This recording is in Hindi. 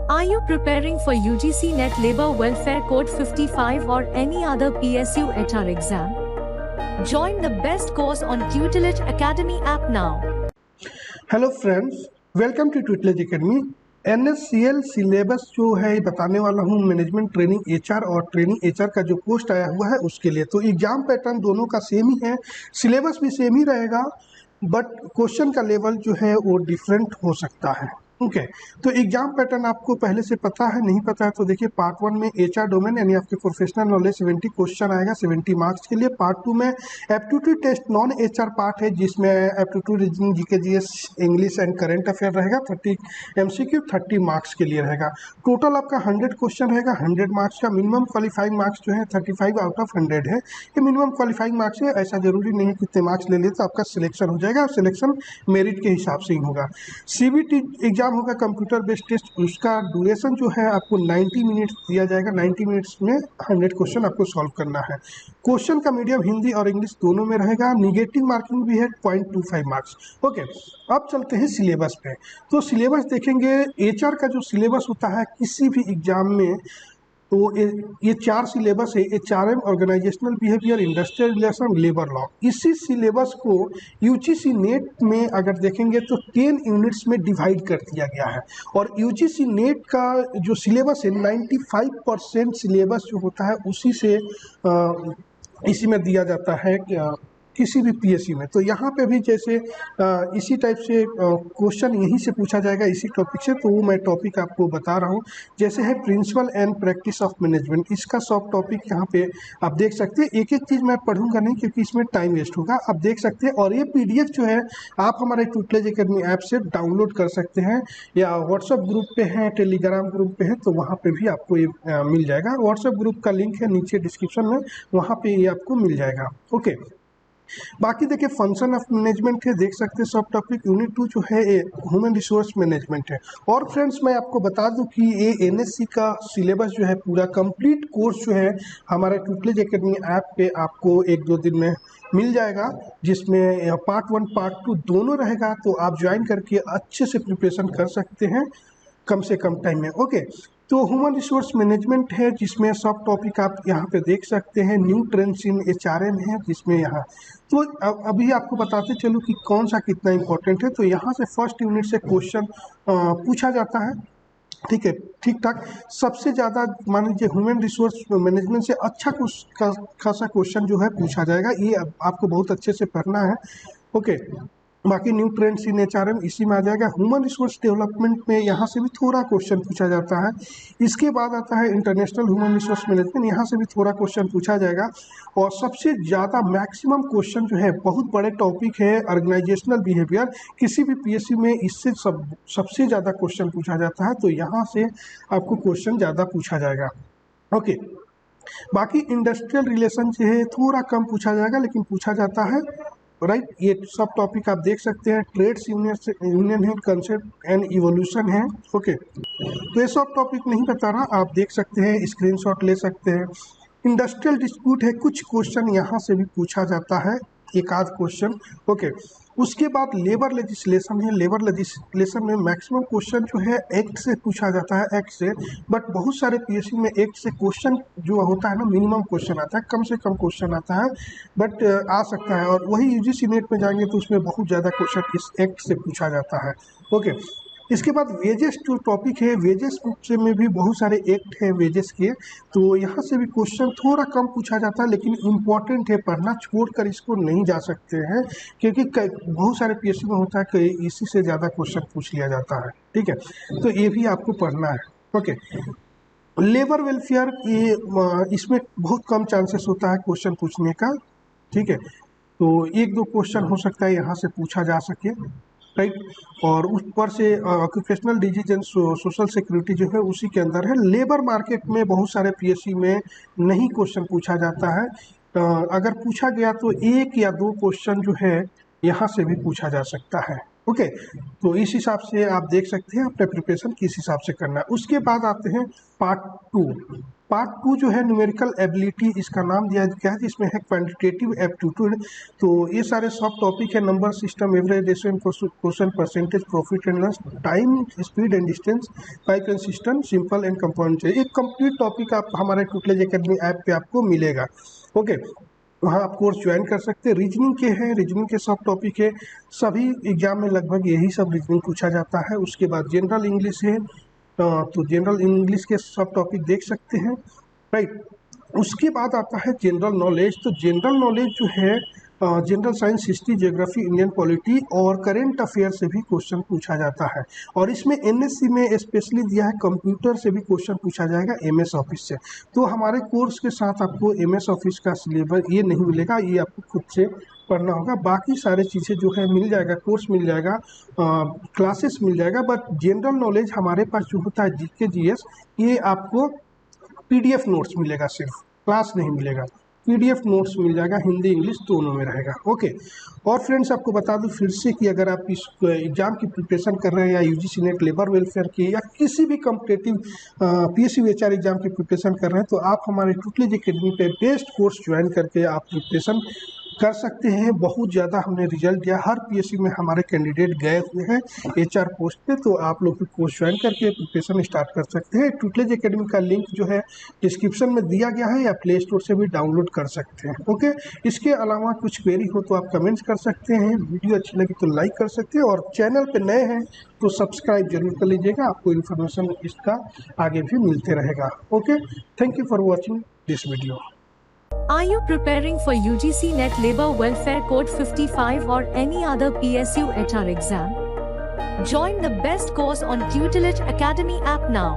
Are you preparing for UGC Net Labor Welfare Code 55 or any other PSU HR exam? Join the best course on Tutelage Academy app now. Hello friends, welcome to Tutelage Academy. NSCL syllabus जो है बताने वाला हूँ मैनेजमेंट ट्रेनिंग एचआर और ट्रेनिंग एचआर का जो पोस्ट आया हुआ है उसके लिए। तो एग्जाम पैटर्न दोनों का सेम ही है, सिलेबस भी सेम ही रहेगा, बट क्वेश्चन का लेवल जो है वो डिफरेंट हो सकता है। ओके तो एग्जाम पैटर्न आपको पहले से पता है, नहीं पता है तो देखिए, पार्ट 1 में एचआर डोमेन यानी आपके प्रोफेशनल नॉलेज 70 क्वेश्चन आएगा 70 मार्क्स के लिए। पार्ट 2 में aptitude test non HR part है जिसमें aptitude reasoning GK GS English and current affair रहेगा। 30 एमसीक्यू 30 मार्क्स के लिए रहेगा। टोटल आपका 100 क्वेश्चन रहेगा, 100 मार्क्स का। मिनिमम क्वालिफाइंग मार्क्स जो है 35 आउट ऑफ 100 है। ये मिनिमम क्वालिफाइंग मार्क्स है, ऐसा जरूरी नहीं है कि कितने मार्क्स ले लिए तो आपका सिलेक्शन हो जाएगा। सिलेक्शन मेरिट के हिसाब से ही होगा। सीबीटी एग्जाम होगा कंप्यूटर बेस्ड टेस्ट, उसका ड्यूरेशन जो है आपको 90 मिनट्स दिया जाएगा। 90 मिनट्स में 100 क्वेश्चन आपको सॉल्व करना है। क्वेश्चन का मीडियम हिंदी और इंग्लिश दोनों में रहेगा। निगेटिव मार्किंग भी है 0.25 मार्क्स। ओके, अब चलते हैं सिलेबस पे। तो सिलेबस देखेंगे, एचआर का जो सिलेबस होता है किसी भी एग्जाम में, तो ये 4 सिलेबस है। HRM, organisational behaviour, industrial relation, labour law. इसी सिलेबस को यूजीसी नेट में अगर देखेंगे तो 10 यूनिट्स में डिवाइड कर दिया गया है। और यूजीसी नेट का जो सिलेबस है 95% सिलेबस जो होता है उसी से इसी में दिया जाता है किसी भी पीएसयू में। तो यहाँ पे भी जैसे इसी टाइप से क्वेश्चन यहीं से पूछा जाएगा, इसी टॉपिक से। तो वो मैं टॉपिक आपको बता रहा हूँ। जैसे है principle and practice of management, इसका सब टॉपिक यहाँ पे आप देख सकते हैं। एक एक चीज़ मैं पढ़ूंगा नहीं क्योंकि इसमें टाइम वेस्ट होगा, आप देख सकते हैं। और ये PDF जो है आप हमारे ट्यूटलेज एकेडमी ऐप से डाउनलोड कर सकते हैं, या व्हाट्सएप ग्रुप पे हैं, टेलीग्राम ग्रुप पे है, तो वहाँ पे भी आपको ये मिल जाएगा। व्हाट्सएप ग्रुप का लिंक है नीचे डिस्क्रिप्शन में, वहाँ पे ये आपको मिल जाएगा। ओके, बाकी देखिए फंक्शन ऑफ मैनेजमेंट है, देख सकते हैं सब टॉपिक। यूनिट 2 जो है ये ह्यूमन रिसोर्स मैनेजमेंट है। और फ्रेंड्स मैं आपको बता दूं कि ये NSC का सिलेबस जो है पूरा कंप्लीट कोर्स जो है हमारे ट्यूटलेज एकेडमी ऐप पे आपको 1-2 दिन में मिल जाएगा, जिसमें पार्ट 1 पार्ट 2 दोनों रहेगा। तो आप ज्वाइन करके अच्छे से प्रिपरेशन कर सकते हैं कम से कम टाइम में। ओके, तो ह्यूमन रिसोर्स मैनेजमेंट है जिसमें सब टॉपिक आप यहाँ पे देख सकते हैं। न्यू ट्रेंड्स इन HRM है जिसमें यहाँ, तो अभी आपको बताते चलूँ कि कौन सा कितना इंपॉर्टेंट है। तो यहाँ से फर्स्ट यूनिट से क्वेश्चन पूछा जाता है, ठीक है, ठीक ठाक। सबसे ज़्यादा मान लीजिए ह्यूमन रिसोर्स मैनेजमेंट से अच्छा खासा क्वेश्चन जो है पूछा जाएगा, ये आपको बहुत अच्छे से पढ़ना है। ओके, बाकी न्यू ट्रेंड्स इन HRM इसी में आ जाएगा। ह्यूमन रिसोर्स डेवलपमेंट में यहाँ से भी थोड़ा क्वेश्चन पूछा जाता है। इसके बाद आता है इंटरनेशनल ह्यूमन रिसोर्स मैनेजमेंट, यहाँ से भी थोड़ा क्वेश्चन पूछा जाएगा। और सबसे ज़्यादा मैक्सिमम क्वेश्चन जो है, बहुत बड़े टॉपिक है ऑर्गेनाइजेशनल बिहेवियर, किसी भी PSU में इससे सबसे ज़्यादा क्वेश्चन पूछा जाता है। तो यहाँ से आपको क्वेश्चन ज़्यादा पूछा जाएगा। ओके, बाकी इंडस्ट्रियल रिलेशन जो है थोड़ा कम पूछा जाएगा, लेकिन पूछा जाता है, राइट। ये सब टॉपिक आप देख सकते हैं। ट्रेड्स यूनियन है, कंसेप्ट एंड इवोल्यूशन है। ओके, तो ये सब टॉपिक नहीं बता रहा, आप देख सकते हैं, स्क्रीनशॉट ले सकते हैं। इंडस्ट्रियल डिस्प्यूट है, कुछ क्वेश्चन यहाँ से भी पूछा जाता है, एक आध क्वेश्चन। ओके, उसके बाद लेबर लेजिस्लेशन है। लेबर लेजिस्लेशन में मैक्सिमम क्वेश्चन जो है एक्ट से पूछा जाता है, एक्ट से। बट बहुत सारे PSU में एक्ट से क्वेश्चन जो होता है ना, मिनिमम क्वेश्चन आता है, कम से कम क्वेश्चन आता है, बट आ सकता है। और वही UGC नेट में जाएंगे तो उसमें बहुत ज़्यादा क्वेश्चन इस एक्ट से पूछा जाता है। ओके, इसके बाद वेजेस जो टॉपिक है, वेजेस से में भी बहुत सारे एक्ट है वेजेस के, तो यहाँ से भी क्वेश्चन थोड़ा कम पूछा जाता है, लेकिन इम्पॉर्टेंट है, पढ़ना छोड़कर इसको नहीं जा सकते हैं, क्योंकि बहुत सारे PSU में होता है कि इसी से ज़्यादा क्वेश्चन पूछ लिया जाता है। ठीक है, तो ये भी आपको पढ़ना है। ओके, लेबर वेलफेयर, ये इसमें बहुत कम चांसेस होता है क्वेश्चन पूछने का। ठीक है, तो 1-2 क्वेश्चन हो सकता है यहाँ से पूछा जा सके, राइट। और ऊपर से occupational disease and social security जो है उसी के अंदर है। लेबर मार्केट में बहुत सारे PSU में नहीं क्वेश्चन पूछा जाता है। अगर पूछा गया तो 1 या 2 क्वेश्चन जो है यहाँ से भी पूछा जा सकता है। ओके, तो इस हिसाब से आप देख सकते हैं अपने प्रिपरेशन किस हिसाब से करना है। उसके बाद आते हैं पार्ट 2। पार्ट 2 जो है न्यूमेरिकल एबिलिटी, इसका नाम दिया गया है, जिसमें है क्वांटिटेटिव एप्टीट्यूड। तो ये सारे सब टॉपिक है, number system, average ratio, question, percentage, profit and loss, time, speed and distance, pipe and system, simple and compound. एक कंप्लीट टॉपिक आप हमारे ट्यूटलेज एकेडमी ऐप पे आपको मिलेगा। ओके, वहाँ आप कोर्स ज्वाइन कर सकते हैं। रीजनिंग के हैं, रीजनिंग के सब टॉपिक है, सभी एग्जाम में लगभग यही सब रीजनिंग पूछा जाता है। उसके बाद जनरल इंग्लिश है, तो जनरल इंग्लिश के सब टॉपिक देख सकते हैं, राइट। उसके बाद आता है जनरल नॉलेज। तो जनरल नॉलेज जो है general science, history, geography, Indian polity और करेंट अफेयर से भी क्वेश्चन पूछा जाता है। और इसमें एनएससी में स्पेशली दिया है कंप्यूटर से भी क्वेश्चन पूछा जाएगा, एमएस ऑफिस से। तो हमारे कोर्स के साथ आपको एमएस ऑफिस का सिलेबस ये नहीं मिलेगा, ये आपको खुद से पढ़ना होगा। बाकी सारे चीज़ें जो है मिल जाएगा, कोर्स मिल जाएगा, क्लासेस मिल जाएगा। बट जनरल नॉलेज हमारे पास जो होता है जीके जीएस, ये आपको पीडीएफ नोट्स मिलेगा, सिर्फ क्लास नहीं मिलेगा, पीडीएफ नोट्स मिल जाएगा, हिंदी इंग्लिश दोनों में रहेगा। ओके, और फ्रेंड्स आपको बता दूं फिर से कि अगर आप इस एग्ज़ाम की प्रिपरेशन कर रहे हैं, या यूजीसी नेट, लेबर वेलफेयर की, या किसी भी कॉम्पिटेटिव पीएसयू एचआर एग्जाम की प्रिपरेशन कर रहे हैं, तो आप हमारे ट्यूटलेज एकेडमी पे बेस्ट कोर्स ज्वाइन करके आप प्रिपरेशन कर सकते हैं। बहुत ज़्यादा हमने रिजल्ट दिया, हर पीएसयू में हमारे कैंडिडेट गए हुए हैं एचआर पोस्ट पे। तो आप लोग भी कोर्स ज्वाइन करके प्रिपरेशन स्टार्ट कर सकते हैं। ट्यूटलेज एकेडमी का लिंक जो है डिस्क्रिप्शन में दिया गया है, या प्ले स्टोर से भी डाउनलोड कर सकते हैं। ओके, इसके अलावा कुछ क्वेरी हो तो आप कमेंट्स कर सकते हैं, वीडियो अच्छी लगी तो लाइक कर सकते हैं, और चैनल पर नए हैं तो सब्सक्राइब जरूर कर लीजिएगा, आपको इन्फॉर्मेशन इसका आगे भी मिलते रहेगा। Okay, thank you for watching this video. Are you preparing for UGC Net Labor Welfare Code 55 or any other PSU HR exam? Join the best course on Tutelage Academy app now.